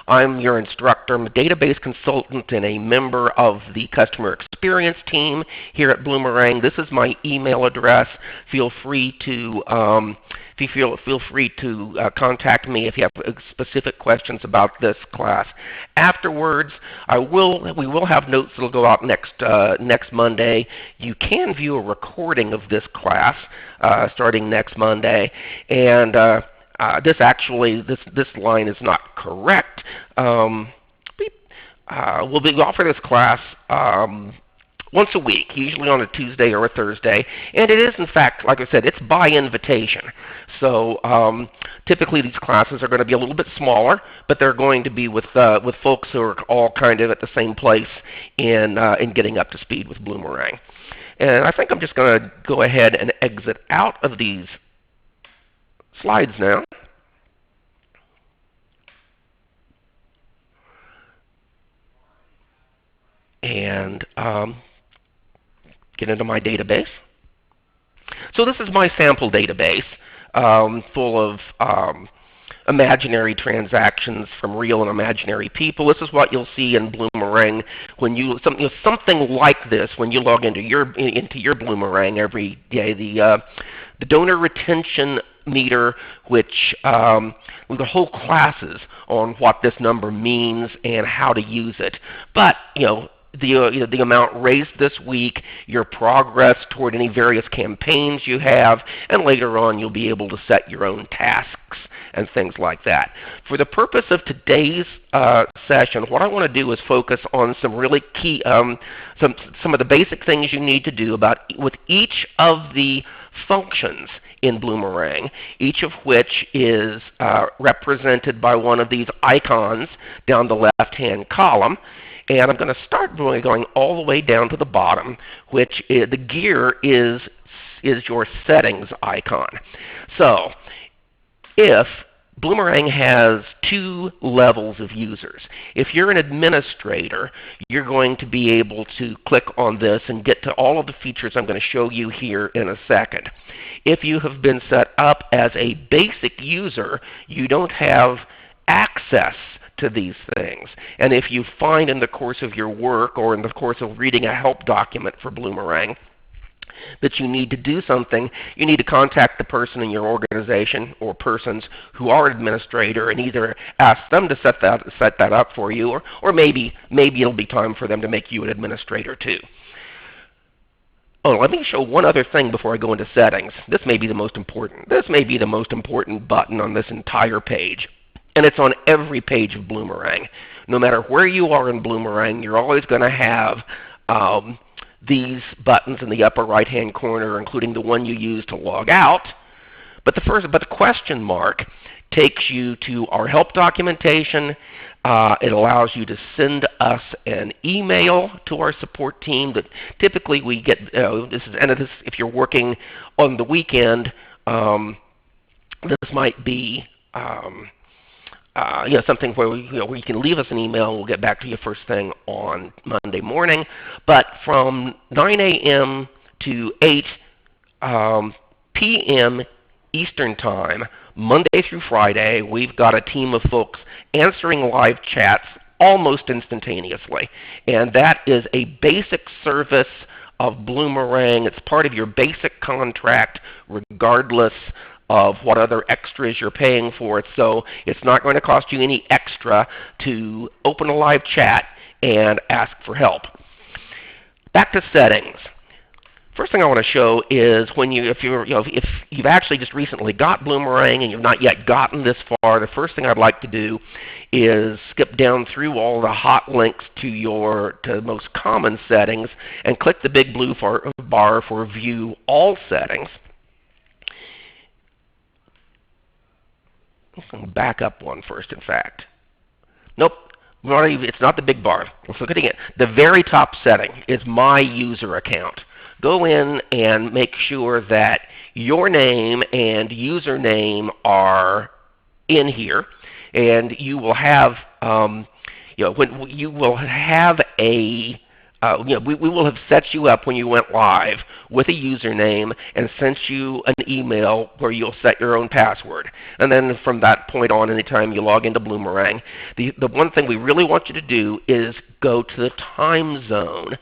I'm your instructor. I'm a database consultant and a member of the customer experience team here at Bloomerang. This is my email address. Feel free to contact me if you have specific questions about this class. Afterwards, we will have notes that will go out next Monday. You can view a recording of this class starting next Monday, and this line is not correct. We offer this class once a week, usually on a Tuesday or a Thursday, and it is, in fact, like I said, it's by invitation. So typically these classes are going to be a little bit smaller, but they're going to be with folks who are all kind of at the same place in getting up to speed with Bloomerang. And I think I'm just going to go ahead and exit out of these slides now. And get into my database. So this is my sample database full of imaginary transactions from real and imaginary people. This is what you'll see in Bloomerang when something like this when you log into your Bloomerang every day. The donor retention meter, which with the whole classes on what this number means and how to use it. But the amount raised this week, your progress toward any various campaigns you have, and later on you'll be able to set your own tasks and things like that. For the purpose of today's session, what I want to do is focus on some really key, some of the basic things you need to do with each of the functions in Bloomerang, each of which is represented by one of these icons down the left-hand column. And I'm going to start going all the way down to the bottom, which is, the gear is your settings icon. So if Bloomerang has two levels of users. If you're an administrator, you're going to be able to click on this and get to all of the features I'm going to show you here in a second. If you have been set up as a basic user, you don't have access to these things. And if you find in the course of your work or in the course of reading a help document for Bloomerang that you need to do something, you need to contact the person in your organization or persons who are an administrator and either ask them to set that up for you, or maybe it'll be time for them to make you an administrator too. Oh, let me show one other thing before I go into settings. This may be the most important. This may be the most important button on this entire page. And it's on every page of Bloomerang. No matter where you are in Bloomerang, you're always going to have these buttons in the upper right-hand corner, including the one you use to log out. But the question mark takes you to our help documentation. It allows you to send us an email to our support team that typically we get. If you're working on the weekend, this might be something where you can leave us an email and we'll get back to you first thing on Monday morning. But from 9 a.m. to 8 p.m. Eastern Time, Monday through Friday, we've got a team of folks answering live chats almost instantaneously. And that is a basic service of Bloomerang. It's part of your basic contract regardless of what other extras you're paying for it. So it's not going to cost you any extra to open a live chat and ask for help. Back to settings. First thing I want to show is if you've actually just recently got Bloomerang and you've not yet gotten this far, the first thing I'd like to do is skip down through all the hot links to the most common settings and click the big blue bar for View All Settings. Let's back up one first, in fact. Nope, it's not the big bar. Let's look at it again. The very top setting is My User Account. Go in and make sure that your name and username are in here, and you will have, when you will have a we will have set you up when you went live with a username and sent you an email where you'll set your own password. And then from that point on, anytime you log into Bloomerang, the one thing we really want you to do is go to the time zone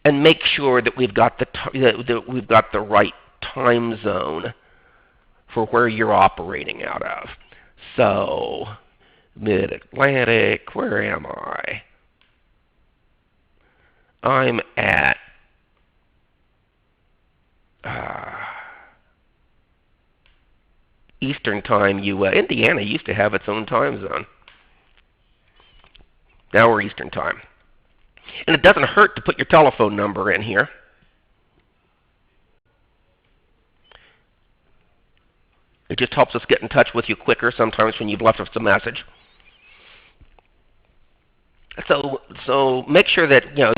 and make sure that we've got the right time zone for where you're operating out of. So, Mid-Atlantic, where am I? I'm at Eastern Time, U.S. Indiana used to have its own time zone. Now we're Eastern Time. And it doesn't hurt to put your telephone number in here. It just helps us get in touch with you quicker sometimes when you've left us a message. So make sure that you're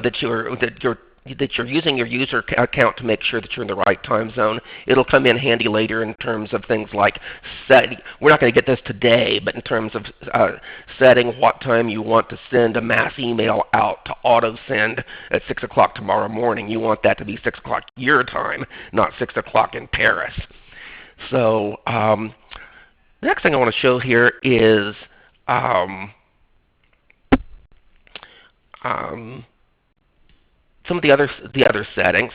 using your user account to make sure that you're in the right time zone. It'll come in handy later in terms of things like setting. We're not going to get this today, but in terms of setting what time you want to send a mass email out to auto send at 6 o'clock tomorrow morning. You want that to be 6 o'clock your time, not 6 o'clock in Paris. So the next thing I want to show here is some of the other settings.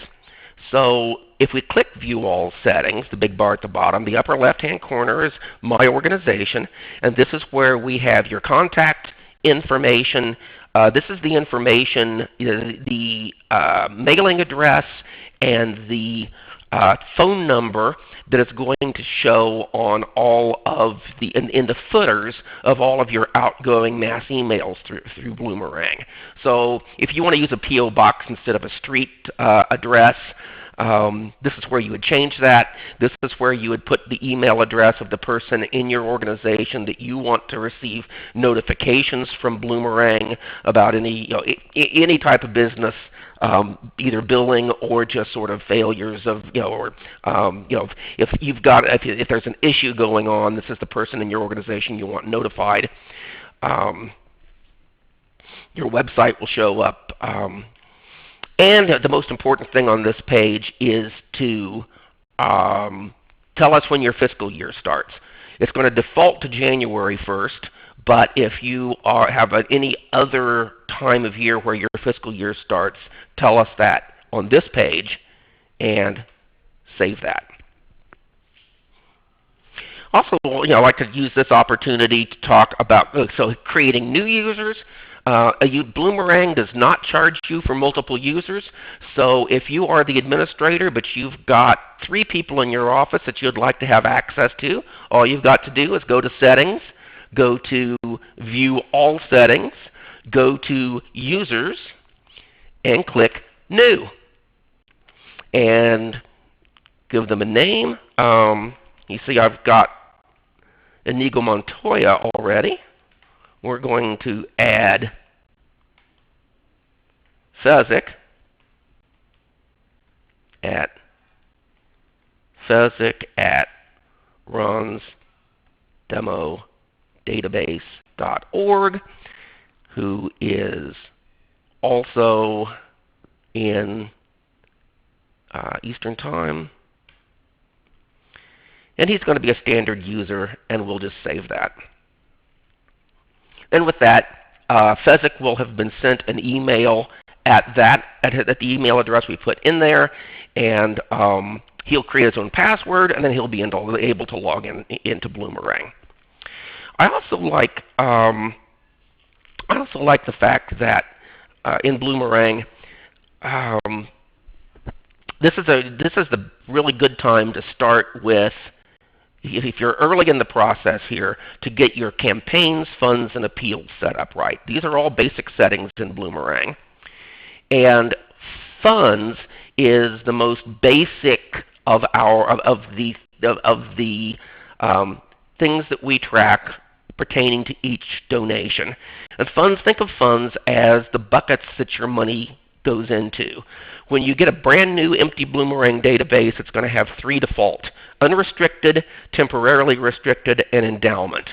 So if we click View All Settings, the big bar at the bottom, the upper left-hand corner is My Organization, and this is where we have your contact information. This is the information, the mailing address and the phone number that is going to show on all of in the footers of all of your outgoing mass emails through Bloomerang. So if you want to use a P.O. box instead of a street address, this is where you would change that. This is where you would put the email address of the person in your organization that you want to receive notifications from Bloomerang about any type of business, either billing or just sort of failures of, if there's an issue going on, this is the person in your organization you want notified. Your website will show up. And the most important thing on this page is to tell us when your fiscal year starts. It's going to default to January 1st, but if you have any other time of year where your fiscal year starts, tell us that on this page and save that. Also, I'd like to use this opportunity to talk about creating new users. Bloomerang does not charge you for multiple users, so if you are the administrator but you've got 3 people in your office that you'd like to have access to, all you've got to do is go to Settings, go to View All Settings, go to Users, and click New. And give them a name. You see I've got Inigo Montoya already. We're going to add Fezzik at runsdemodatabase.org, who is also in Eastern Time. And he's going to be a standard user, and we'll just save that. And with that, Fezzik will have been sent an email at the email address we put in there, and he'll create his own password, and then he'll be able to log into Bloomerang. I also like the fact that in Bloomerang, this is the really good time to start with. If you're early in the process here, to get your campaigns, funds, and appeals set up right. These are all basic settings in Bloomerang. And funds is the most basic of the things that we track pertaining to each donation. And funds, think of funds as the buckets that your money goes into. When you get a brand new empty Bloomerang database, it's going to have 3 default: unrestricted, temporarily restricted, and endowment.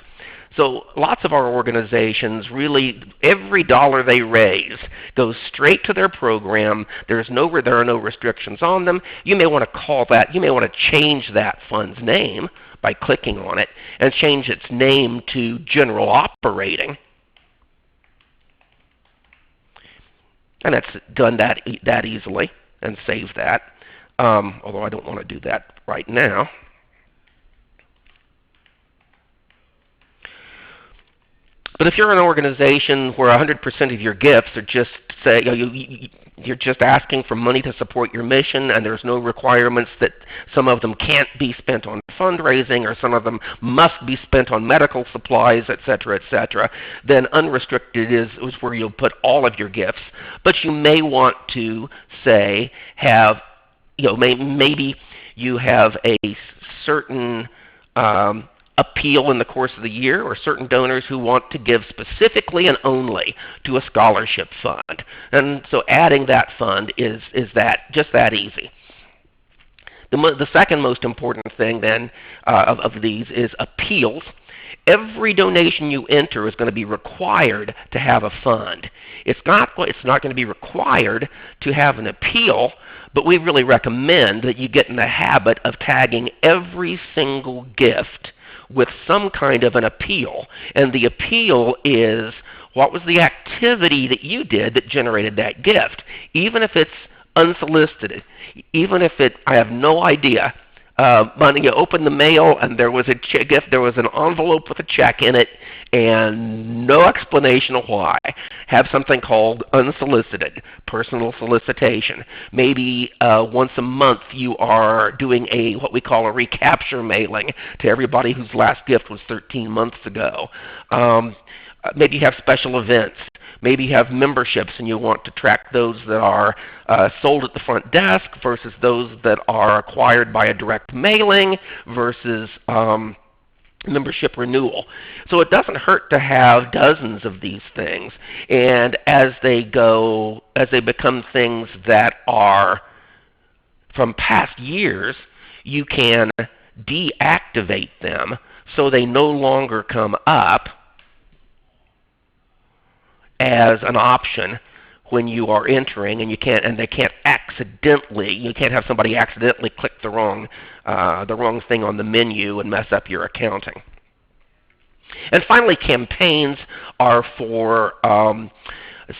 So lots of our organizations really, every dollar they raise goes straight to their program. There are no restrictions on them. You may want to call that, you may want to change that fund's name by clicking on it and change its name to general operating. And that's done that easily, and save that. Although I don't want to do that right now. But if you're an organization where 100% of your gifts are just, say, you're just asking for money to support your mission, and there's no requirements that some of them can't be spent on fundraising, or some of them must be spent on medical supplies, etc., then unrestricted is where you'll put all of your gifts. But you may want to, say, have, maybe you have a certain appeal in the course of the year, or certain donors who want to give specifically and only to a scholarship fund. And so adding that fund is just that easy. The second most important thing then of these is appeals. Every donation you enter is going to be required to have a fund. It's not going to be required to have an appeal, but we really recommend that you get in the habit of tagging every single gift with some kind of an appeal. And the appeal is, what was the activity that you did that generated that gift? Even if it's unsolicited, even if I have no idea. When you open the mail and there was a gift, there was an envelope with a check in it, and no explanation of why. Have something called unsolicited, personal solicitation. Maybe once a month you are doing what we call a recapture mailing to everybody whose last gift was 13 months ago. Maybe you have special events. Maybe you have memberships and you want to track those that are sold at the front desk versus those that are acquired by a direct mailing versus membership renewal. So it doesn't hurt to have dozens of these things. And as they become things that are from past years, you can deactivate them so they no longer come up as an option when you are entering, and you can't have somebody accidentally click the wrong thing on the menu and mess up your accounting. And finally, campaigns are for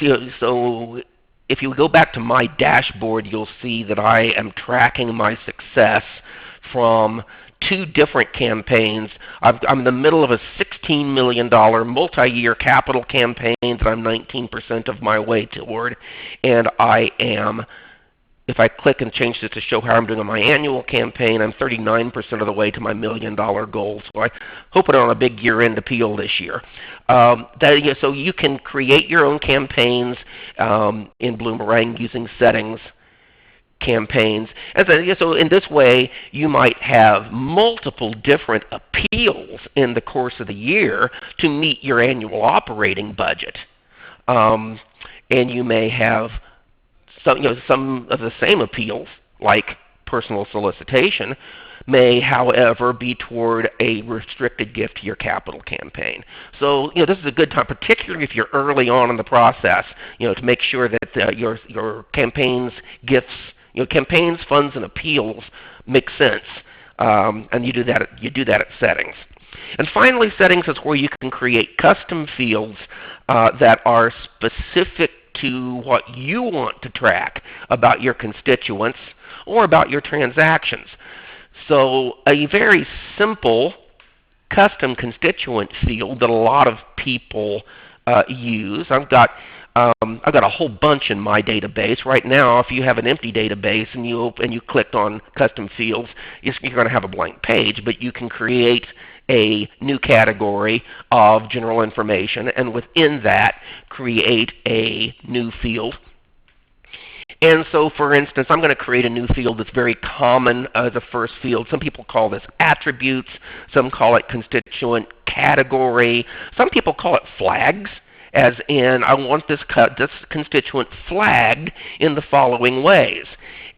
so if you go back to my dashboard, you'll see that I am tracking my success from 2 different campaigns. I'm in the middle of a $16 million multi-year capital campaign that I'm 19% of my way toward, and I am, if I click and change this to show how I'm doing on my annual campaign, I'm 39% of the way to my $1 million goal. So I hope it on a big year-end appeal this year. So you can create your own campaigns in Bloomerang using settings, campaigns. So in this way, you might have multiple different appeals in the course of the year to meet your annual operating budget. And you may have some of the same appeals, like personal solicitation, may, however, be toward a restricted gift to your capital campaign. So, this is a good time, particularly if you're early on in the process, to make sure that your campaigns, gifts, campaigns, funds, and appeals make sense, and you do that at settings. And finally, settings is where you can create custom fields that are specific to what you want to track about your constituents or about your transactions. So a very simple custom constituent field that a lot of people use. I've got a whole bunch in my database right now. If you have an empty database and you clicked on custom fields, you're going to have a blank page, but you can create a new category of general information, and within that create a new field. And so, for instance, I'm going to create a new field that's very common as a first field. Some people call this attributes. Some call it constituent category. Some people call it flags, as in, I want this constituent flagged in the following ways.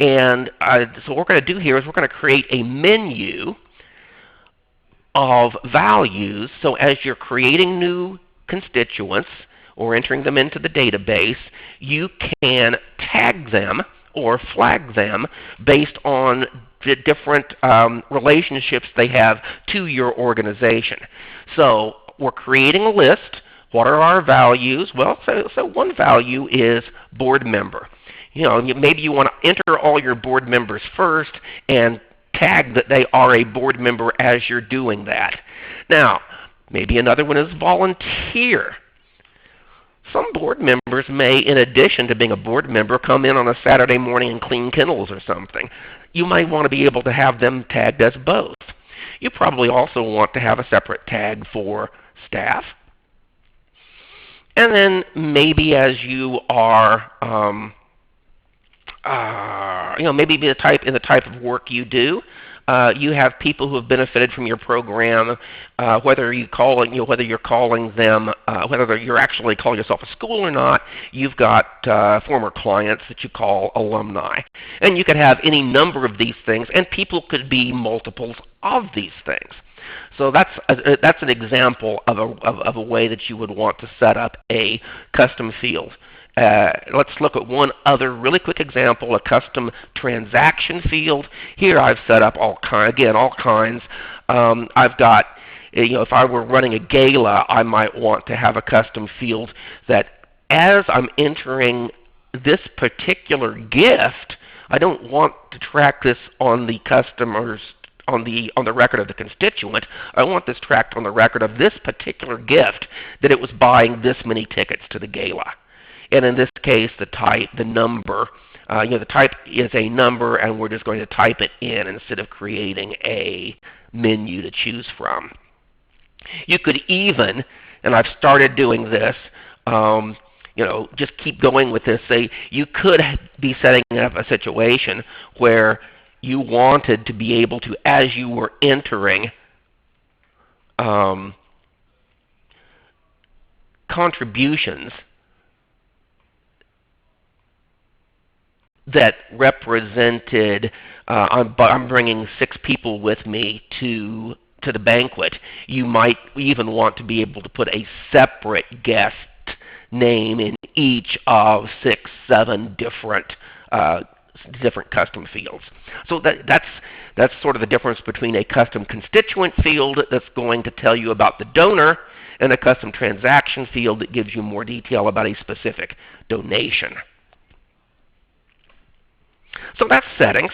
And so what we're going to do here is we're going to create a menu of values. So as you're creating new constituents or entering them into the database, you can tag them or flag them based on the different relationships they have to your organization. So we're creating a list. What are our values? Well, so one value is board member. Maybe you want to enter all your board members first and tag that they are a board member as you're doing that. Now, maybe another one is volunteer. Some board members may, in addition to being a board member, come in on a Saturday morning and clean kennels or something. You might want to be able to have them tagged as both. You probably also want to have a separate tag for staff. And then maybe as you are, maybe in the type of work you do, you have people who have benefited from your program, whether you're actually calling yourself a school or not. You've got former clients that you call alumni, and you could have any number of these things, and people could be multiples of these things. So that's an example of a way that you would want to set up a custom field. Let's look at one other really quick example, a custom transaction field. Here I've set up all kinds. I've got, if I were running a gala, I might want to have a custom field that as I'm entering this particular gift, I don't want to track this on the customer's on the record of the constituent. I want this tracked on the record of this particular gift, that it was buying this many tickets to the gala. And in this case, the type is a number, and we're just going to type it in instead of creating a menu to choose from. You could even, and I've started doing this, just keep going with this. Say you could be setting up a situation where you wanted to be able to, as you were entering contributions that represented, I'm bringing 6 people with me to the banquet. You might even want to be able to put a separate guest name in each of 6, 7 different custom fields. So that's sort of the difference between a custom constituent field that's going to tell you about the donor and a custom transaction field that gives you more detail about a specific donation. So that's settings.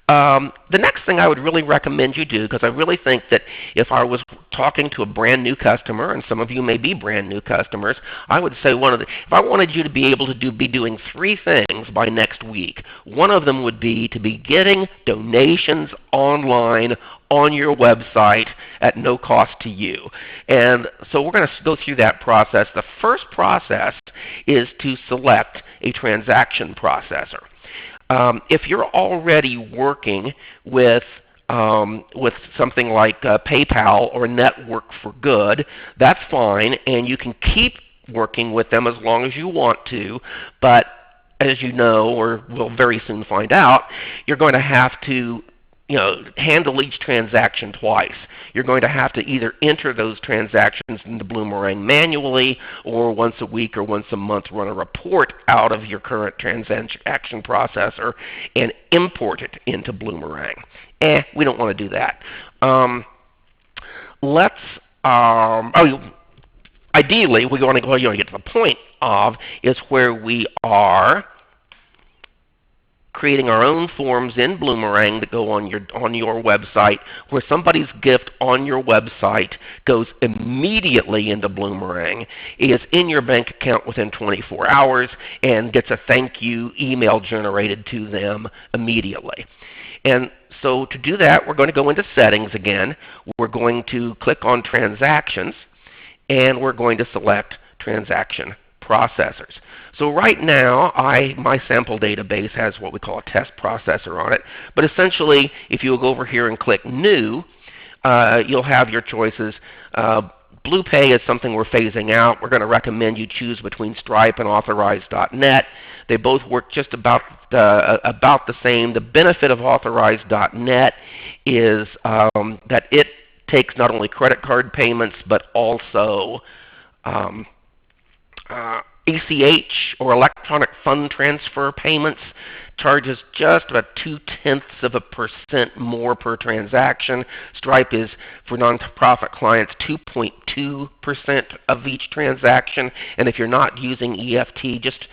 The next thing I would really recommend you do, because I really think that if I was talking to a brand new customer, and some of you may be brand new customers, I would say if I wanted you to be able to be doing 3 things by next week, one of them would be to be getting donations online on your website at no cost to you. And so we're going to go through that process. The first process is to select a transaction processor. If you're already working with something like PayPal or Network for Good, that's fine, and you can keep working with them as long as you want to. But as you know, or will very soon find out, you're going to have to handle each transaction twice. You're going to have to either enter those transactions into Bloomerang manually, or once a week or once a month run a report out of your current transaction processor and import it into Bloomerang. We don't want to do that. Ideally, we want to get to the point of is where we are creating our own forms in Bloomerang that go on your website, where somebody's gift on your website goes immediately into Bloomerang, is in your bank account within 24 hours, and gets a thank you email generated to them immediately. And so to do that, we're going to go into settings again. We're going to click on transactions, and we're going to select transaction processors. So right now, my sample database has what we call a test processor on it. But essentially, if you go over here and click New, you'll have your choices. BluePay is something we're phasing out. We're going to recommend you choose between Stripe and Authorize.net. They both work just about the same. The benefit of Authorize.net is that it takes not only credit card payments, but also ACH or electronic fund transfer payments. Charges just about 0.2% more per transaction. Stripe is, for nonprofit clients, 2.2% of each transaction. And if you're not using EFT, just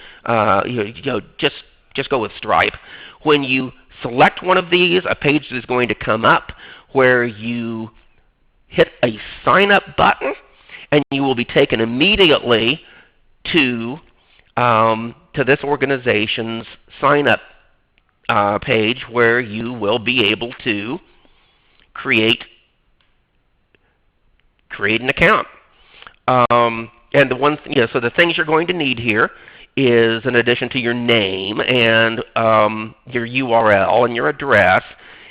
go with Stripe. When you select one of these, a page is going to come up where you hit a sign up button, and you will be taken immediately to this organization's sign up page, where you will be able to create an account. And so the things you're going to need here is, in addition to your name and your URL and your address,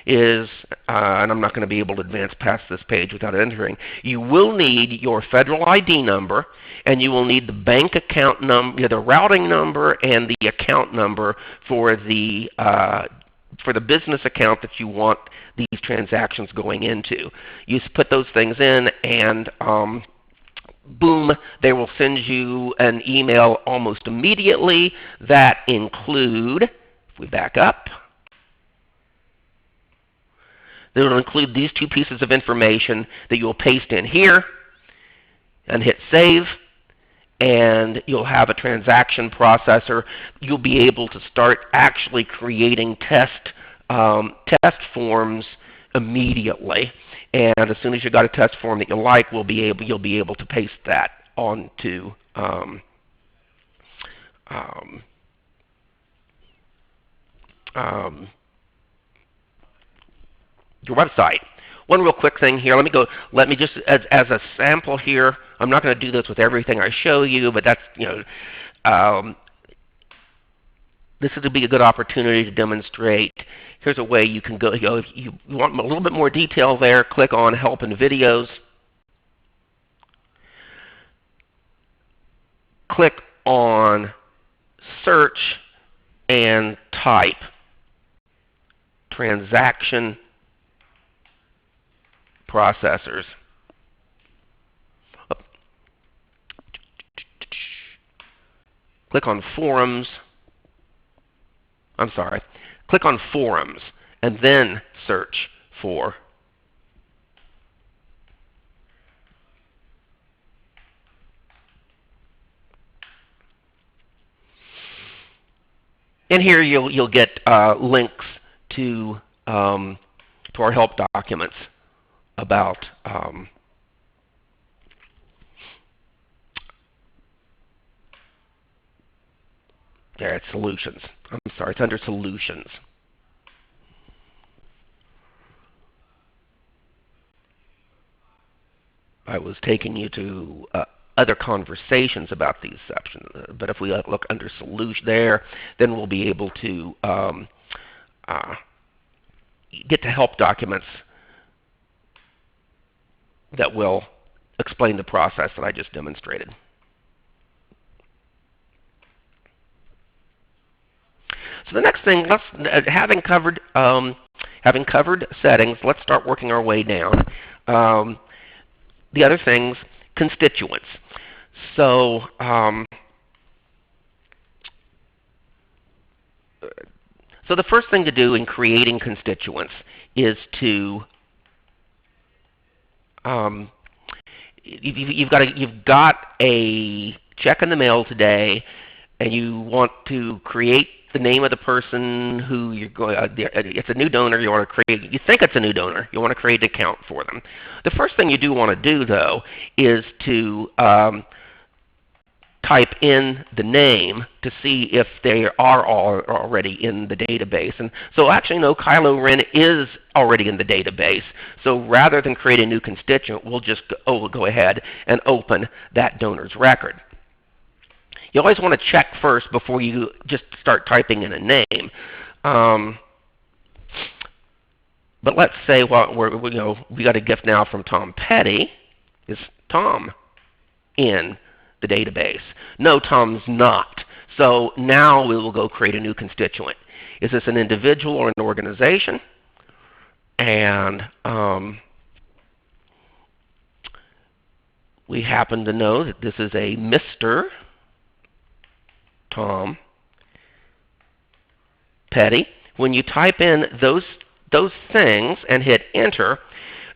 and I'm not going to be able to advance past this page without entering, you will need your federal ID number, and you will need the bank account number, the routing number, and the account number for the business account that you want these transactions going into. You put those things in, and boom, they will send you an email almost immediately that include, if we back up, they will include these two pieces of information that you'll paste in here and hit save, and you'll have a transaction processor. You'll be able to start actually creating test forms immediately. And as soon as you've got a test form that you like, you'll be able to paste that onto your website. One real quick thing here. Let me just, as a sample here, I'm not going to do this with everything I show you, but that's, this would be a good opportunity to demonstrate. Here's a way you can go, if you want a little bit more detail there, click on Help and Videos. Click on Search and type transaction processors. Click on Forums. I'm sorry. Click on Forums and then search for in here you'll get links to our help documents about there, it's Solutions. I'm sorry, it's under Solutions. I was taking you to other conversations about these sections, but if we look under Solution there, then we'll be able to get to help documents that will explain the process that I just demonstrated. So the next thing, having covered settings, let's start working our way down. The other things, constituents. So the first thing to do in creating constituents is to you've got a check in the mail today, and you want to create the name of the person who you're going. It's a new donor. You want to create. You think it's a new donor. You want to create an account for them. The first thing you do want to do, though, is to type in the name to see if they are already in the database. And so actually, no, Kylo Ren is already in the database. So rather than create a new constituent, we'll just go ahead and open that donor's record. You always want to check first before you just start typing in a name. But let's say we got a gift now from Tom Petty. Is Tom in the database? No, Tom's not. So now we will go create a new constituent. Is this an individual or an organization? And we happen to know that this is a Mr. Tom Petty. When you type in those things and hit enter,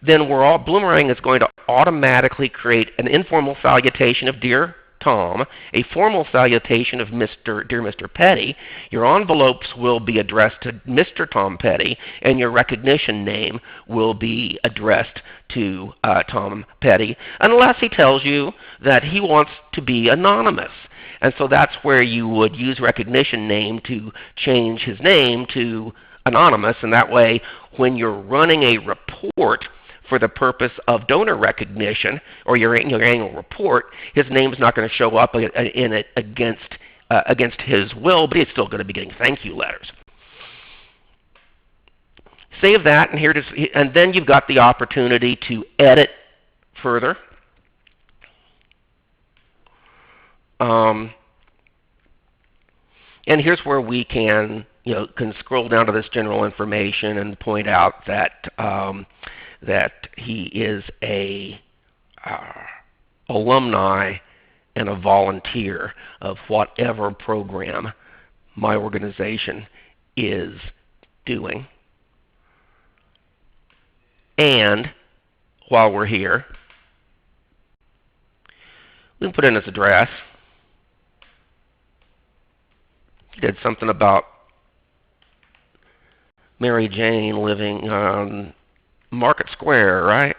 then Bloomerang is going to automatically create an informal salutation of Dear Tom, a formal salutation of Dear Mr. Petty. Your envelopes will be addressed to Mr. Tom Petty, and your recognition name will be addressed to Tom Petty, unless he tells you that he wants to be anonymous. And so that's where you would use recognition name to change his name to anonymous, and that way when you're running a report for the purpose of donor recognition or your annual report, his name's not going to show up in it against his will, but he's still going to be getting thank you letters. Save that, and then you've got the opportunity to edit further. And here's where we can scroll down to this general information and point out that that he is a alumni and a volunteer of whatever program my organization is doing. And while we're here, we can put in his address. He did something about Mary Jane living on Market Square, right?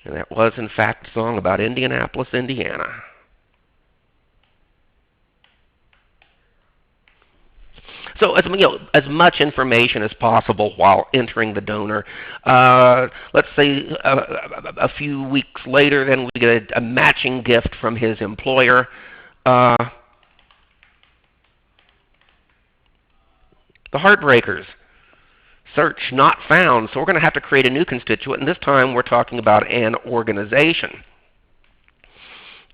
And that was, in fact, a song about Indianapolis, Indiana. So, as much information as possible while entering the donor. Let's say a few weeks later, then we get a matching gift from his employer. The Heartbreakers. Search not found. So we're going to have to create a new constituent, and this time we're talking about an organization.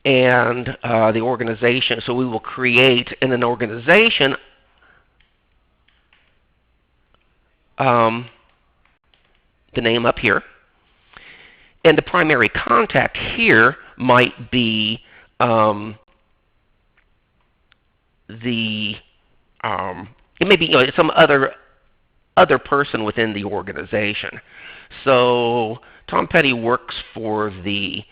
And the organization, so we will create in an organization the name up here. And the primary contact here might be it may be some other person within the organization. So Tom Petty works for the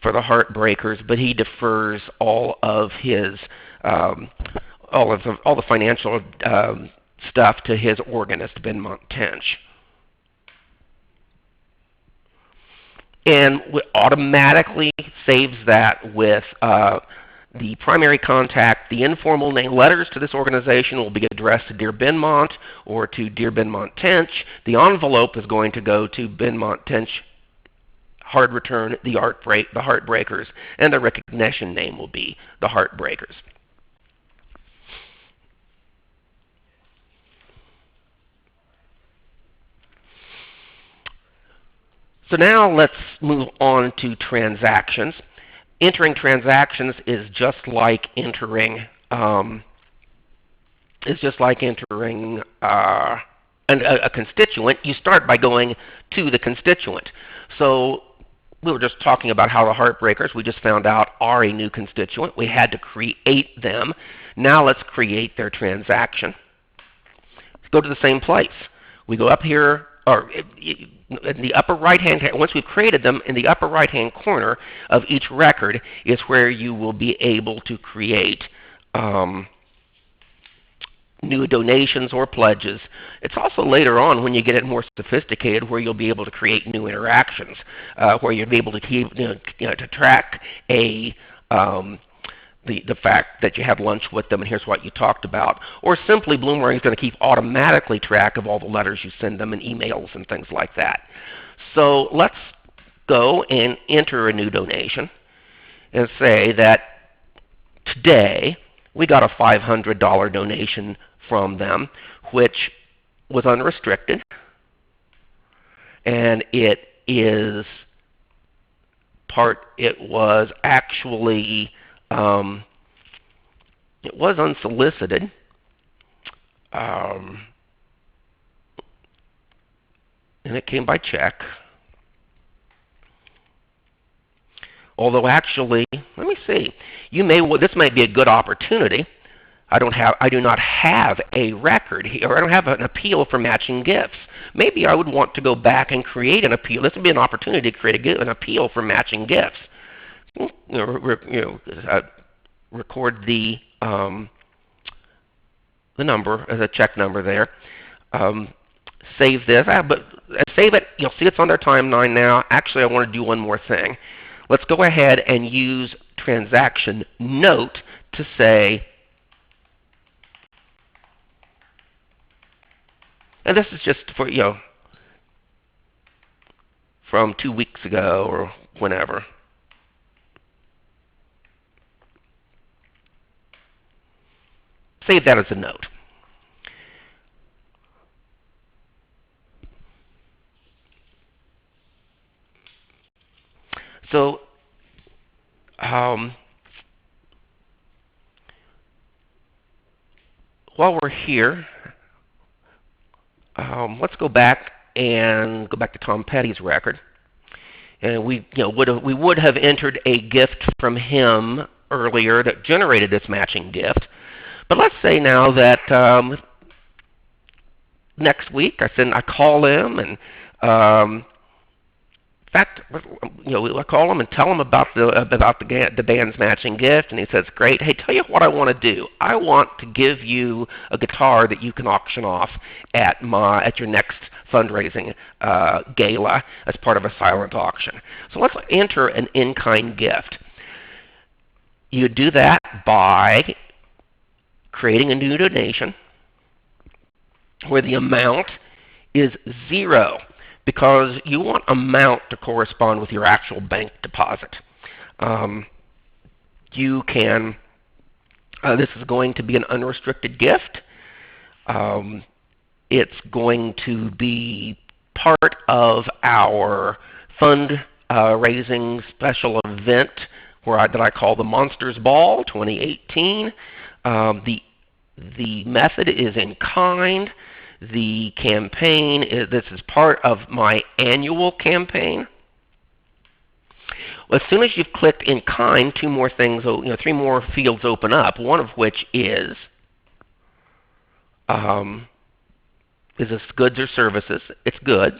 Heartbreakers, but he defers all of his all the financial stuff to his organist, Benmont Tench. And automatically saves that with the primary contact. The informal name letters to this organization will be addressed to Dear Benmont or to Dear Benmont Tench. The envelope is going to go to Benmont Tench, hard return, the Heartbreakers, and the recognition name will be the Heartbreakers. So now let's move on to transactions. Entering transactions is just like entering a constituent. You start by going to the constituent. So we were just talking about how the Heartbreakers, we just found out, are a new constituent. We had to create them. Now let's create their transaction. Let's go to the same place. We go up here, or in the upper right-hand, once we've created them, in the upper right-hand corner of each record is where you will be able to create new donations or pledges. It's also later on, when you get it more sophisticated, where you'll be able to create new interactions, where you'll be able to keep, to track the fact that you had lunch with them and here's what you talked about. Or simply, Bloomerang is going to keep automatically track of all the letters you send them and emails and things like that. So let's go and enter a new donation and say that today we got a $500 donation from them, which was unrestricted, and it was actually it was unsolicited. And it came by check. Although actually, let me see. This might be a good opportunity. I do not have a record here, or I don't have an appeal for matching gifts. Maybe I would want to go back and create an appeal. This would be an opportunity to create an appeal for matching gifts. Record the number as a check number there. Save this, but save it. You'll see it's on their timeline now. Actually, I want to do one more thing. Let's go ahead and use transaction note to say, and this is just for, from 2 weeks ago or whenever. Save that as a note. So, while we're here, let's go back to Tom Petty's record, and we would have entered a gift from him earlier that generated this matching gift. But let's say now that next week I call him and. In fact, I call him and tell him about the band's matching gift, and he says, "Great. Hey, tell you what I want to do. I want to give you a guitar that you can auction off at your next fundraising gala as part of a silent auction. So let's enter an in-kind gift. You do that by creating a new donation where the amount is 0. Because you want amount to correspond with your actual bank deposit. You can, this is going to be an unrestricted gift. It's going to be part of our fundraising special event that I call the Monsters Ball 2018. The method is in kind. The campaign, this is part of my annual campaign. As soon as you've clicked in kind, 3 more fields open up, one of which is this goods or services? It's goods.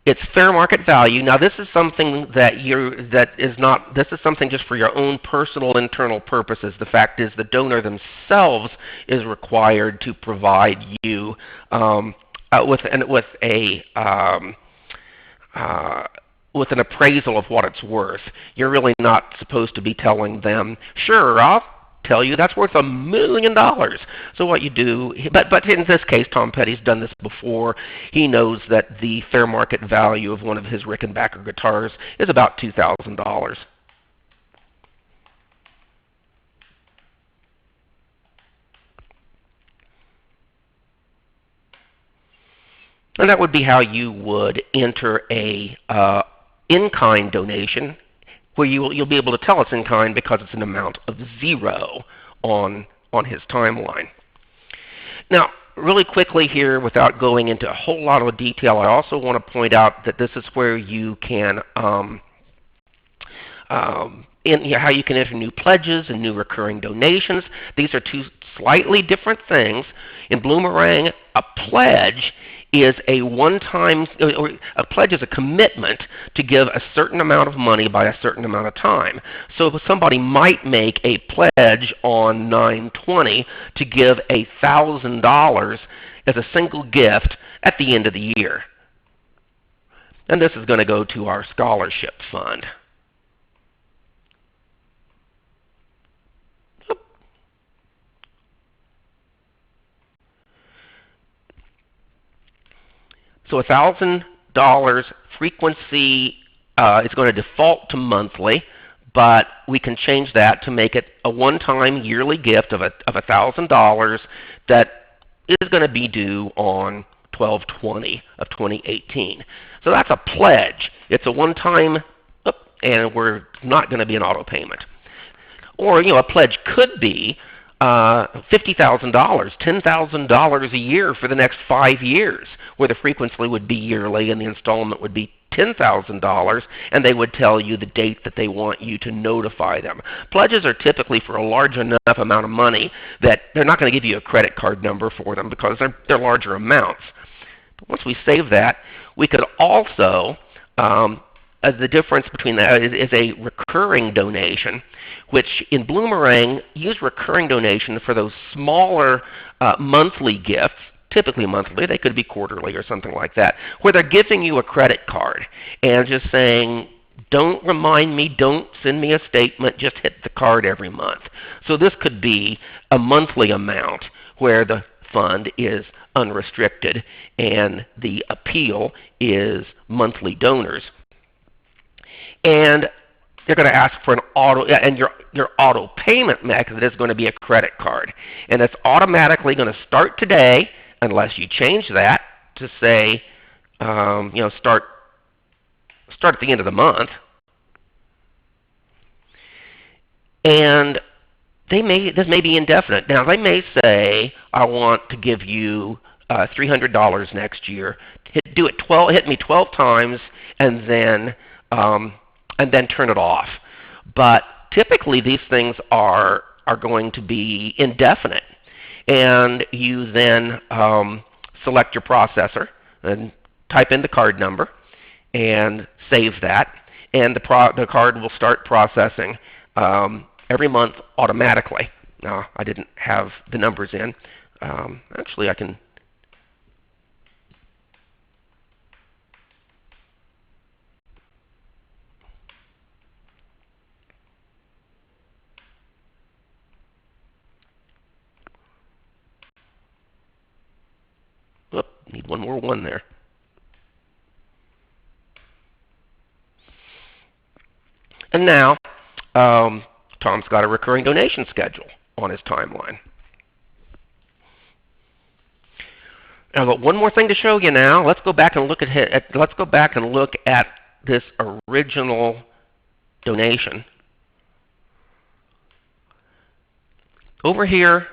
It's fair market value. Now this is something this is something just for your own personal internal purposes. The fact is the donor themselves is required to provide you with an appraisal of what it's worth. You're really not supposed to be telling them, sure, I'll tell you that's worth $1 million. So what you do, but in this case, Tom Petty's done this before. He knows that the fair market value of one of his Rickenbacker guitars is about $2,000. And that would be how you would enter a in-kind donation, where you'll be able to tell it's in kind because it's an amount of 0 on his timeline. Now, really quickly here, without going into a whole lot of detail, I also want to point out that this is where you can how you can enter new pledges and new recurring donations. These are 2 slightly different things. In Bloomerang, a pledge is a one-time, or a pledge is a commitment to give a certain amount of money by a certain amount of time. So somebody might make a pledge on 9/20 to give $1,000 as a single gift at the end of the year. And this is going to go to our scholarship fund. So $1,000 frequency is going to default to monthly, but we can change that to make it a one-time yearly gift of $1,000 that is going to be due on 12/20 of 2018. So that's a pledge. It's a one-time, and we're not going to be an auto payment. Or a pledge could be $50,000, $10,000 a year for the next 5 years, where the frequency would be yearly and the installment would be $10,000, and they would tell you the date that they want you to notify them. Pledges are typically for a large enough amount of money that they're not going to give you a credit card number for them because they're larger amounts. But once we save that, we could also, the difference between that is a recurring donation, which in Bloomerang, use recurring donation for those smaller monthly gifts, typically monthly, they could be quarterly or something like that, where they're giving you a credit card and just saying, don't remind me, don't send me a statement, just hit the card every month. So this could be a monthly amount where the fund is unrestricted and the appeal is monthly donors. And they're going to ask for an auto, and your auto payment method is going to be a credit card. And it's automatically going to start today, unless you change that to say, start at the end of the month. And this may be indefinite. Now, they may say, I want to give you $300 next year. Hit me 12 times, and then turn it off. But typically, these things are going to be indefinite. And you then select your processor and type in the card number and save that. And the card will start processing every month automatically. Now, I didn't have the numbers in. Actually, I can... Oop, need one more one there. And now, Tom's got a recurring donation schedule on his timeline. I've got one more thing to show you now. Let's go back and look at this original donation. Over here,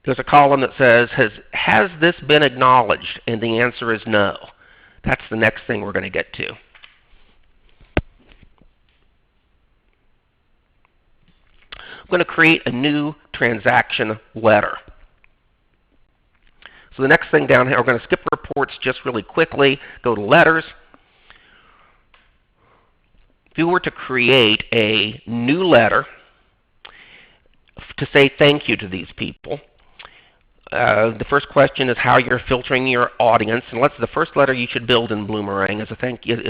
there's a column that says, has this been acknowledged? And the answer is no. That's the next thing we're going to get to. I'm going to create a new transaction letter. So the next thing down here, we're going to skip reports just really quickly, go to letters. If you were to create a new letter to say thank you to these people, the first question is how you're filtering your audience. And the first letter you should build in Bloomerang is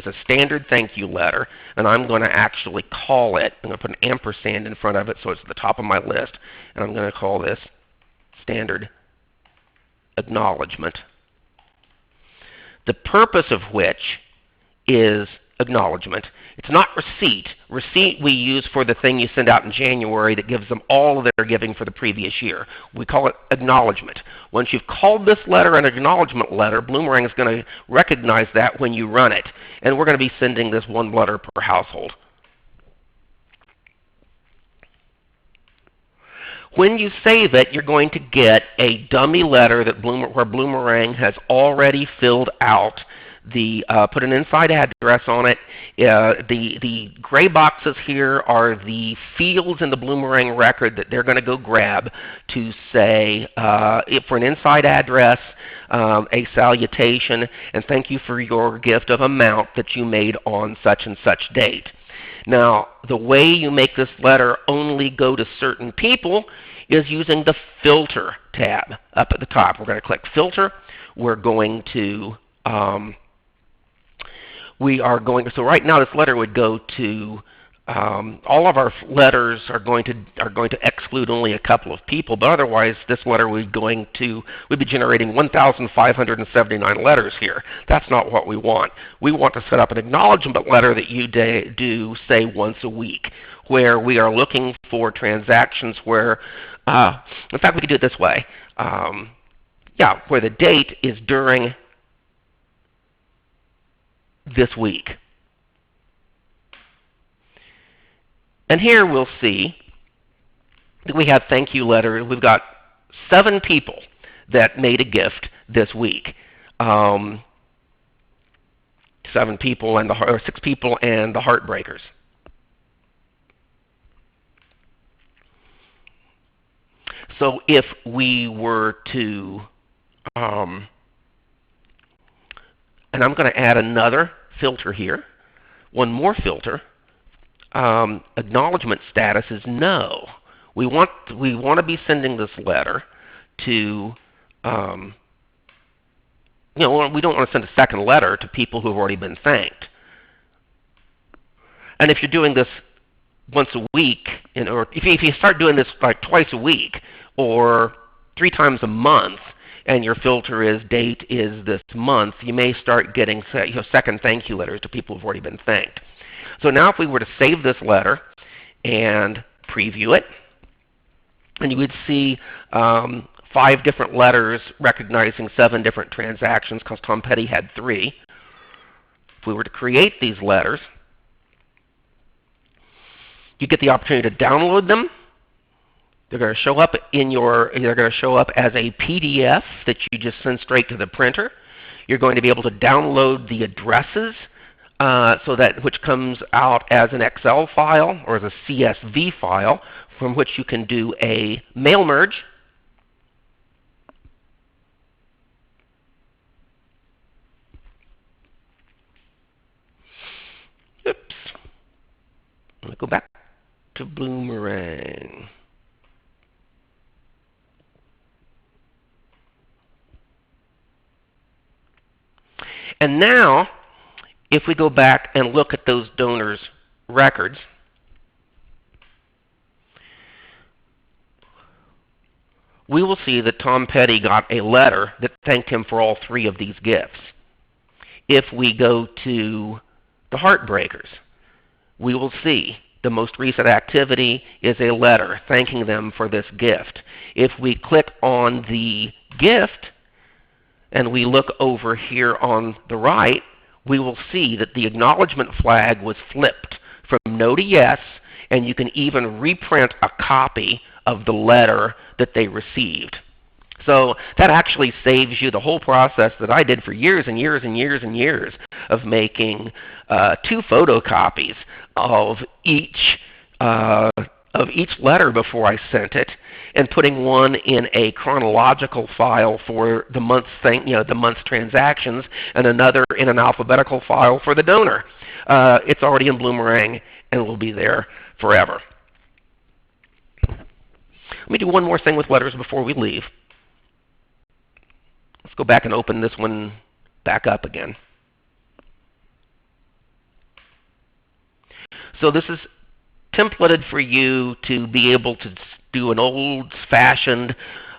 a standard thank you letter. And I'm going to actually call it, I'm going to put an ampersand in front of it so it's at the top of my list. And I'm going to call this standard acknowledgement. The purpose of which is acknowledgement. It's not receipt. Receipt we use for the thing you send out in January that gives them all of their giving for the previous year. We call it acknowledgement. Once you've called this letter an acknowledgement letter, Bloomerang is going to recognize that when you run it. And we're going to be sending this one letter per household. When you save it, you're going to get a dummy letter where Bloomerang has already filled out put an inside address on it. The gray boxes here are the fields in the Bloomerang record that they're going to go grab to say, for an inside address, a salutation, and thank you for your gift of amount that you made on such and such date. Now, the way you make this letter only go to certain people is using the Filter tab up at the top. We're going to click Filter. We're going to so right now this letter would go to all of our letters are going to exclude only a couple of people, but otherwise this letter we'd be generating 1,579 letters here. That's not what we want. We want to set up an acknowledgement letter that you do say once a week, where we are looking for transactions where, in fact, we could do it this way. Where the date is during this week. And here we'll see that we have thank you letters. We've got 7 people that made a gift this week. 7 people and or 6 people and the Heartbreakers. So if we were to, and I'm going to add another filter here, one more filter. Acknowledgement status is no. We want to be sending this letter to, we don't want to send a second letter to people who have already been thanked. And if you're doing this once a week, or if you start doing this like twice a week or 3 times a month, and your filter is date is this month, you may start getting second thank you letters to people who've already been thanked. So now if we were to save this letter and preview it, and you would see 5 different letters recognizing 7 different transactions, because Tom Petty had 3. If we were to create these letters, you get the opportunity to download them. They're going to show up they're going to show up as a PDF that you just send straight to the printer. You're going to be able to download the addresses, which comes out as an Excel file or as a CSV file, from which you can do a mail merge. Oops. Let me go back to Bloomerang. And now, if we go back and look at those donors' records, we will see that Tom Petty got a letter that thanked him for all 3 of these gifts. If we go to the Heartbreakers, we will see the most recent activity is a letter thanking them for this gift. If we click on the gift and we look over here on the right, we will see that the acknowledgement flag was flipped from no to yes, and you can even reprint a copy of the letter that they received. So that actually saves you the whole process that I did for years and years and years and years of making 2 photocopies of each letter before I sent it, and putting one in a chronological file for the month's the month's transactions, and another in an alphabetical file for the donor. It's already in Bloomerang and will be there forever. Let me do one more thing with letters before we leave. Let's go back and open this one back up again. So this is templated for you to be able to do an old-fashioned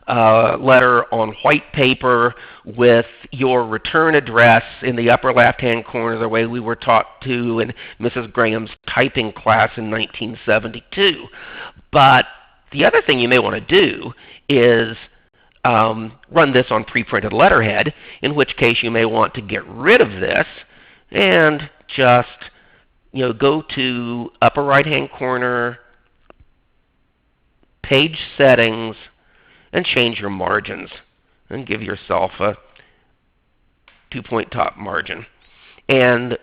letter on white paper with your return address in the upper left-hand corner, the way we were taught to in Mrs. Graham's typing class in 1972. But the other thing you may want to do is run this on pre-printed letterhead, in which case you may want to get rid of this and just go to upper right-hand corner, page settings, and change your margins, and give yourself a 2-point top margin, and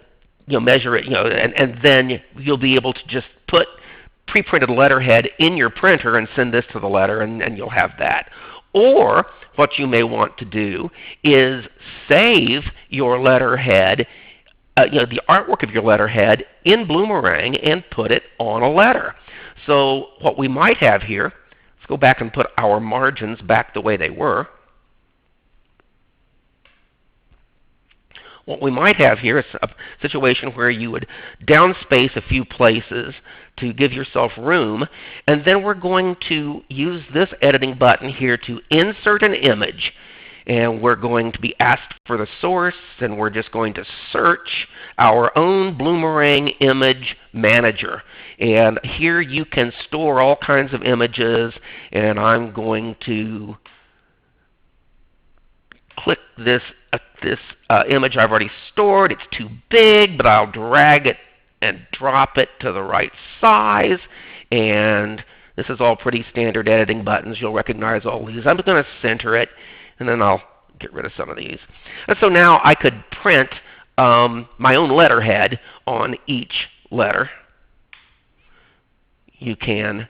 measure it, and then you'll be able to just put pre-printed letterhead in your printer and send this to the letter, and you'll have that. Or what you may want to do is save your letterhead, the artwork of your letterhead in Bloomerang, and put it on a letter. So what we might have here, let's go back and put our margins back the way they were. What we might have here is a situation where you would downspace a few places to give yourself room, and then we're going to use this editing button here to insert an image. And we're going to be asked for the source, and we're just going to search our own Bloomerang image manager. And here you can store all kinds of images, and I'm going to click this image I've already stored. It's too big, but I'll drag it and drop it to the right size. And this is all pretty standard editing buttons. You'll recognize all these. I'm going to center it, and then I'll get rid of some of these. And so now I could print my own letterhead on each letter. You can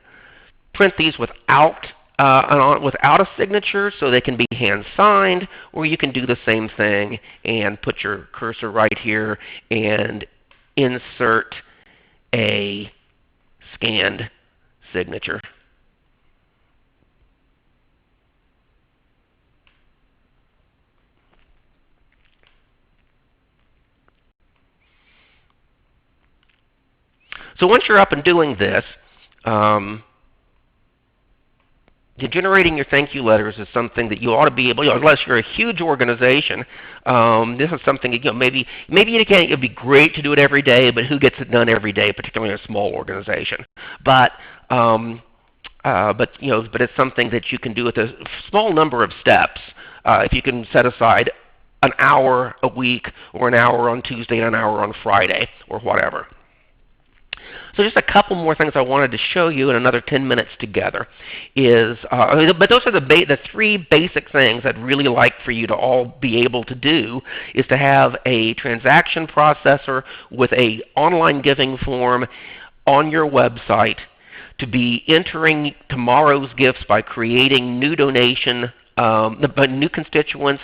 print these without a signature, so they can be hand-signed, or you can do the same thing and put your cursor right here and insert a scanned signature. So once you're up and doing this, generating your thank you letters is something that you ought to be able, unless you're a huge organization. This is something, maybe you can't. It'd be great to do it every day, but who gets it done every day, particularly in a small organization? But it's something that you can do with a small number of steps. If you can set aside an hour a week, or an hour on Tuesday and an hour on Friday, or whatever. So just a couple more things I wanted to show you in another 10 minutes together is, but those are the three basic things I'd really like for you to all be able to do, is to have a transaction processor with a online giving form on your website, to be entering tomorrow's gifts by creating new new constituents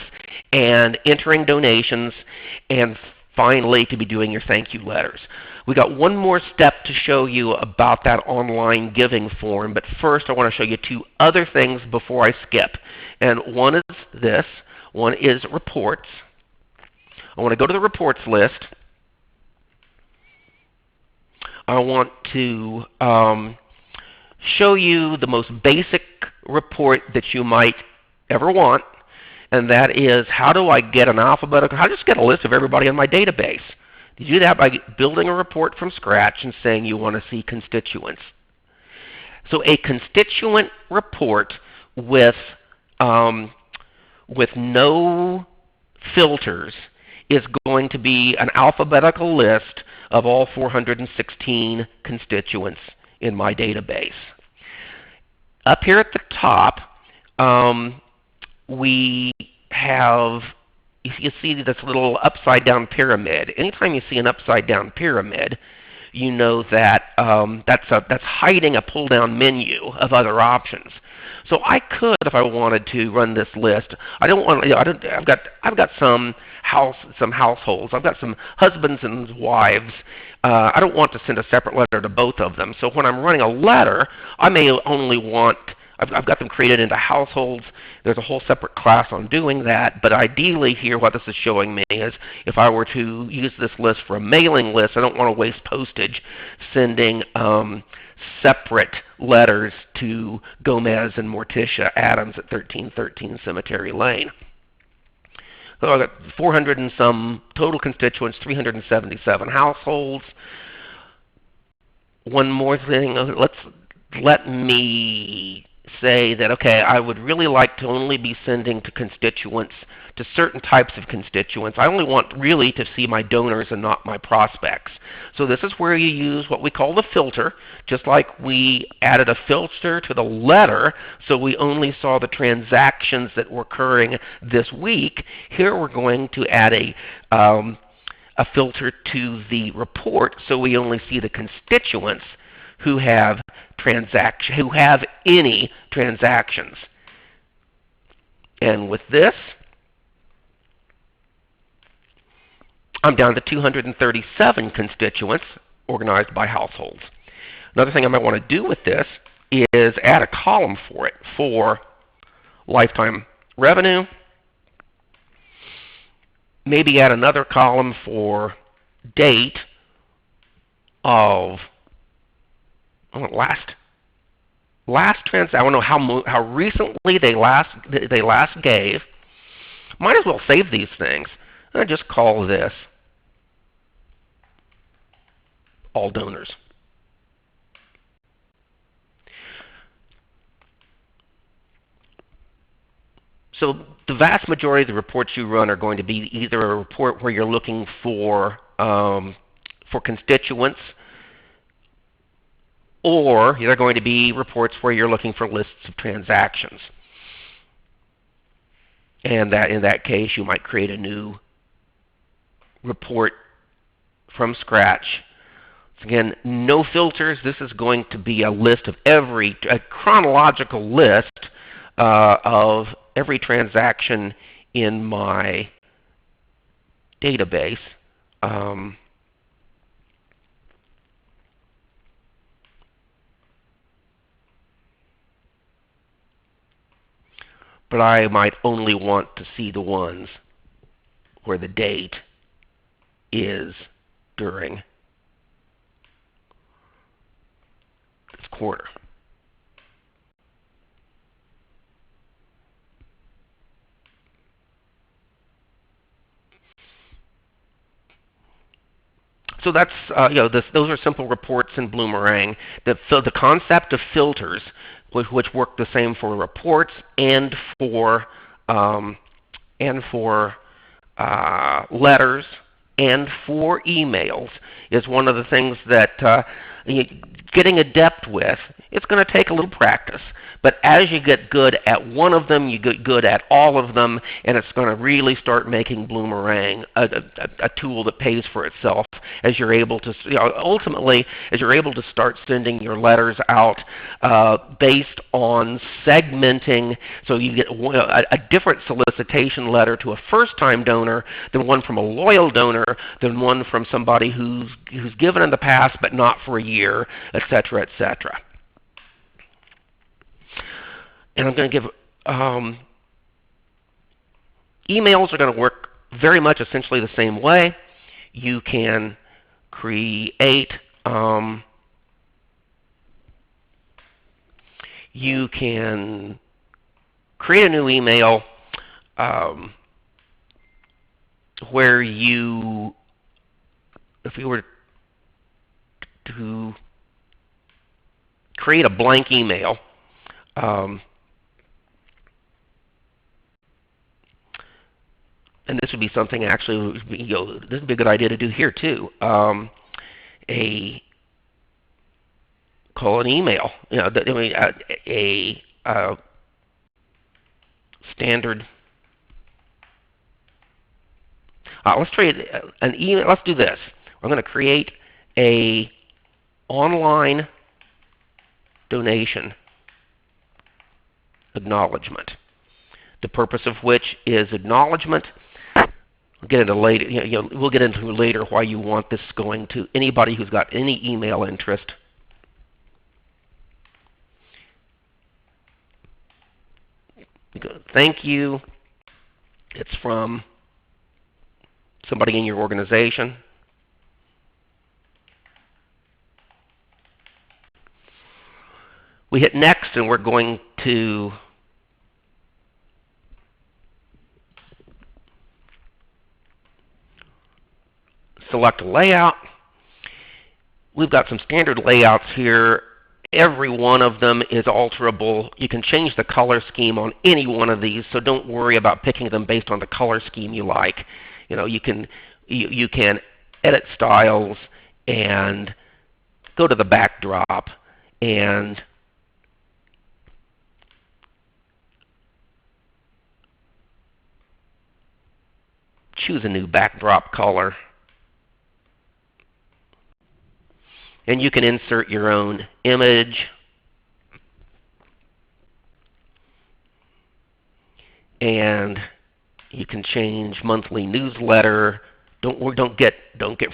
and entering donations, and finally to be doing your thank you letters. We got one more step to show you about that online giving form, but first I want to show you two other things before I skip. And one is this. One is reports. I want to go to the reports list. I want to show you the most basic report that you might ever want, and that is, how do I get an alphabetical, how do I just get a list of everybody in my database? You do that by building a report from scratch and saying you want to see constituents. So a constituent report with no filters is going to be an alphabetical list of all 416 constituents in my database. Up here at the top, we have, you see this little upside-down pyramid. Anytime you see an upside-down pyramid, you know that that's hiding a pull-down menu of other options. So I could, if I wanted to, run this list. I've got some households. I've got some husbands and wives. I don't want to send a separate letter to both of them. So when I'm running a letter, I may only want, I've got them created into households. There's a whole separate class on doing that. But ideally here, what this is showing me is, if I were to use this list for a mailing list, I don't want to waste postage sending separate letters to Gomez and Morticia Adams at 1313 Cemetery Lane. So I've got 400 and some total constituents, 377 households. One more thing, let me say that, okay, I would really like to only be sending to constituents, to certain types of constituents. I only want really to see my donors and not my prospects. So this is where you use what we call the filter, just like we added a filter to the letter, so we only saw the transactions that were occurring this week. Here we're going to add a filter to the report, so we only see the constituents who have any transactions. And with this, I'm down to 237 constituents organized by households. Another thing I might want to do with this is add a column for it for lifetime revenue. Maybe add another column for date of last transaction. I want to know how recently they last gave. Might as well save these things. And I just call this all donors. So the vast majority of the reports you run are going to be either a report where you're looking for constituents, or they're going to be reports where you're looking for lists of transactions. And that in that case, you might create a new report from scratch. Again, no filters. This is going to be a list of a chronological list of every transaction in my database. But I might only want to see the ones where the date is during this quarter. So that's those are simple reports in Bloomerang. The concept of filters, which work the same for reports and for letters and for emails, is one of the things that getting adept with. It's going to take a little practice. But as you get good at one of them, you get good at all of them, and it's going to really start making Bloomerang a tool that pays for itself as you're able to, ultimately, as you're able to start sending your letters out based on segmenting. So you get a different solicitation letter to a first-time donor than one from a loyal donor, than one from somebody who's given in the past but not for a year, etc., etc. And I'm going to give emails are going to work very much essentially the same way. You can create a new email where if you were to create a blank email, and this would be something actually, this would be a good idea to do here too. Call an email. A standard. Let's try an email. Let's do this. I'm going to create a online donation acknowledgement. The purpose of which is acknowledgement. We'll get into later. We'll get into later why you want this going to anybody who's got any email interest. Thank you. It's from somebody in your organization. We hit next, and we're going to select a layout. We've got some standard layouts here. Every one of them is alterable. You can change the color scheme on any one of these, so don't worry about picking them based on the color scheme you like. You can edit styles and go to the backdrop and choose a new backdrop color. And you can insert your own image. And you can change monthly newsletter. Don't get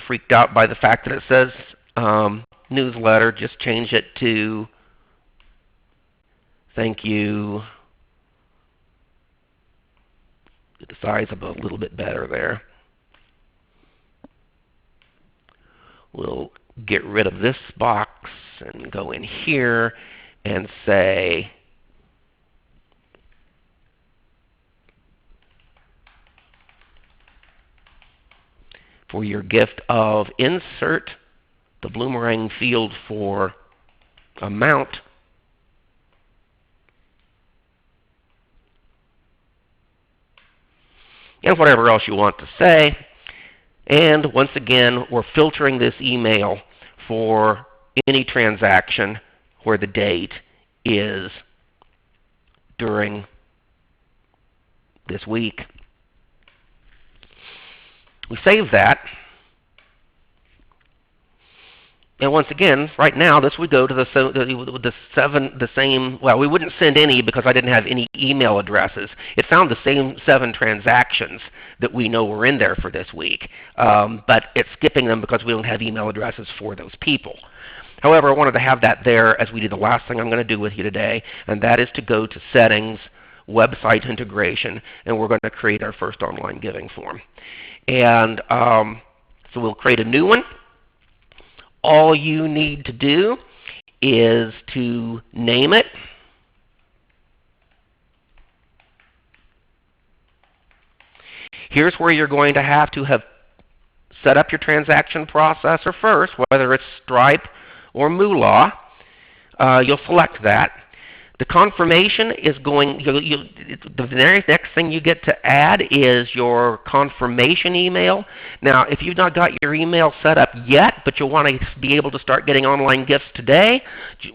freaked out by the fact that it says newsletter. Just change it to thank you. Get the size up a little bit better there. We'll get rid of this box and go in here and say for your gift of, insert the Bloomerang field for amount. And whatever else you want to say. And once again, we're filtering this email for any transaction where the date is during this week. We save that. And once again, right now, this would go to the same. Well, we wouldn't send any because I didn't have any email addresses. It found the same 7 transactions that we know were in there for this week, but it's skipping them because we don't have email addresses for those people. However, I wanted to have that there as we did the last thing I'm going to do with you today, and that is to go to Settings, Website Integration, and we're going to create our first online giving form. And so we'll create a new one. All you need to do is to name it. Here's where you're going to have set up your transaction processor first, whether it's Stripe or Moolah. You'll select that. The confirmation is going, the very next thing you get to add is your confirmation email. Now, if you've not got your email set up yet, but you want to be able to start getting online gifts today,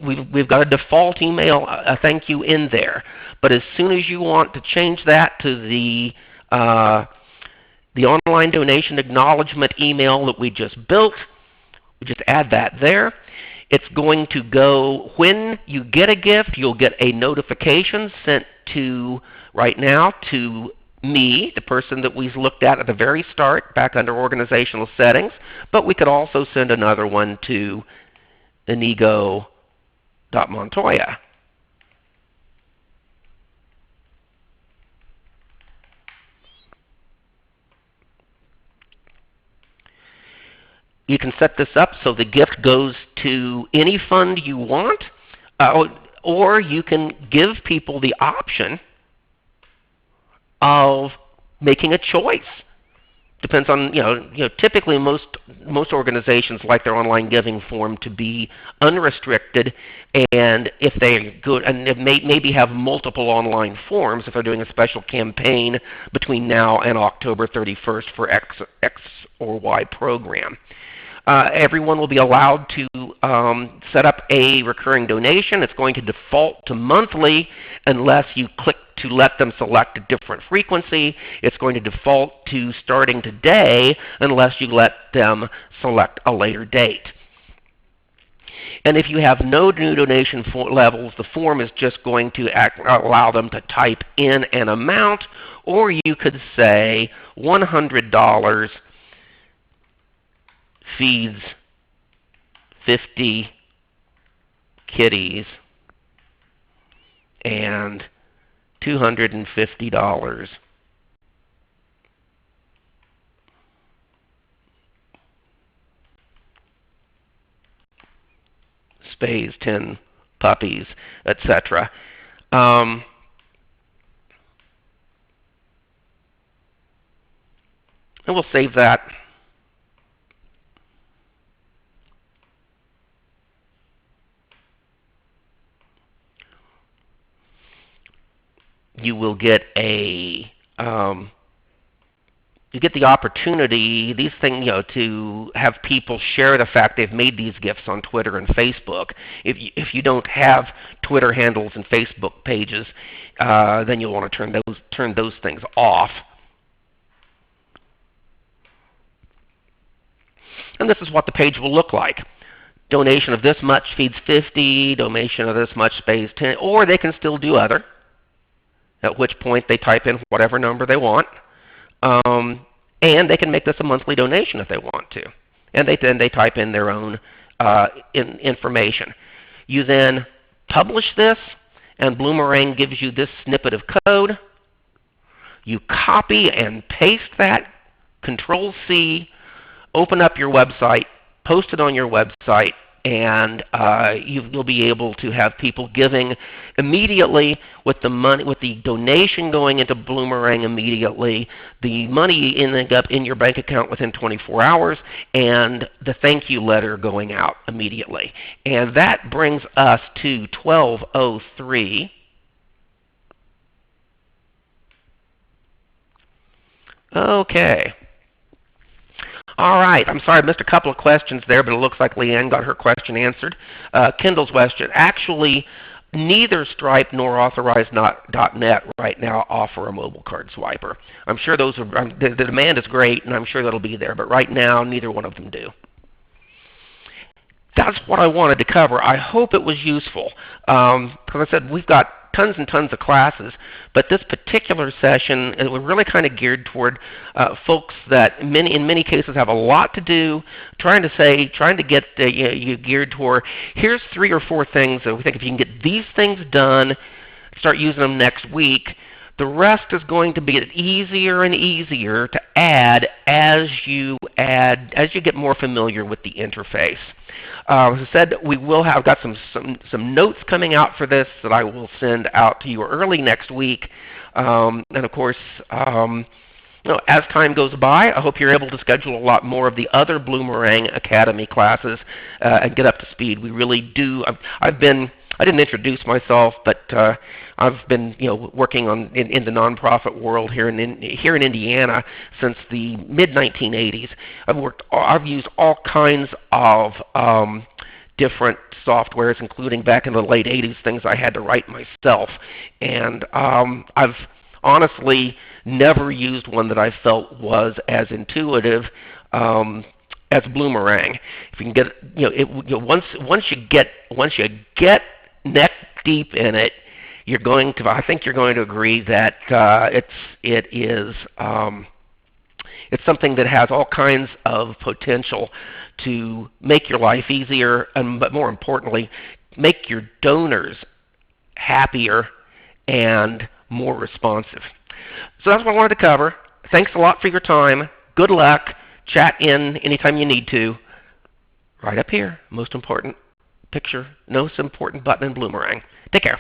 we've got a default email, a thank you in there. But as soon as you want to change that to the online donation acknowledgement email that we just built, we just add that there. It's going to go, when you get a gift, you'll get a notification sent to, right now, to me, the person that we looked at the very start, back under organizational settings. But we could also send another one to Inigo.Montoya. You can set this up so the gift goes to any fund you want, or you can give people the option of making a choice. Depends on, typically most organizations like their online giving form to be unrestricted, and if they go and maybe have multiple online forms if they're doing a special campaign between now and October 31st for X or Y program. Everyone will be allowed to set up a recurring donation. It's going to default to monthly unless you click to let them select a different frequency. It's going to default to starting today unless you let them select a later date. And if you have no new donation levels, the form is just going to allow them to type in an amount, or you could say $100 feeds 50 kitties, and $250 spays 10 puppies, etc. And we'll save that. You will get the opportunity, these things, to have people share the fact they've made these gifts on Twitter and Facebook. If you don't have Twitter handles and Facebook pages, then you'll want to turn those things off. And this is what the page will look like. Donation of this much feeds 50, donation of this much spays 10, or they can still do other, at which point they type in whatever number they want. And they can make this a monthly donation if they want to. And then they type in their own information. You then publish this, and Bloomerang gives you this snippet of code. You copy and paste that, Control-C, open up your website, post it on your website, and you'll be able to have people giving immediately with the money, with the donation going into Bloomerang immediately, the money ending up in your bank account within 24 hours, and the thank you letter going out immediately. And that brings us to 12:03. Okay. All right. I'm sorry I missed a couple of questions there, but it looks like Leanne got her question answered. Kendall's question. Actually, neither Stripe nor Authorize.net right now offer a mobile card swiper. I'm sure those are, the demand is great, and I'm sure that'll be there, but right now, neither one of them do. That's what I wanted to cover. I hope it was useful. Because I said, we've got tons and tons of classes, but this particular session was really kind of geared toward folks that in many cases have a lot to do, trying to get you geared toward, here's 3 or 4 things that we think if you can get these things done, start using them next week, the rest is going to be easier and easier to add as you get more familiar with the interface. As I said, I've got some notes coming out for this that I will send out to you early next week. And of course, as time goes by, I hope you're able to schedule a lot more of the other Bloomerang Academy classes and get up to speed. We really do. I didn't introduce myself, but I've been working in the nonprofit world here in Indiana since the mid-1980s. I've used all kinds of different softwares, including back in the late 80s, things I had to write myself. And I've honestly never used one that I felt was as intuitive as Bloomerang. If you can get, once you get neck deep in it, I think you're going to agree that it's something that has all kinds of potential to make your life easier, but more importantly, make your donors happier and more responsive. So that's what I wanted to cover. Thanks a lot for your time. Good luck. Chat in anytime you need to. Right up here, most important picture, most important button in Bloomerang. Take care.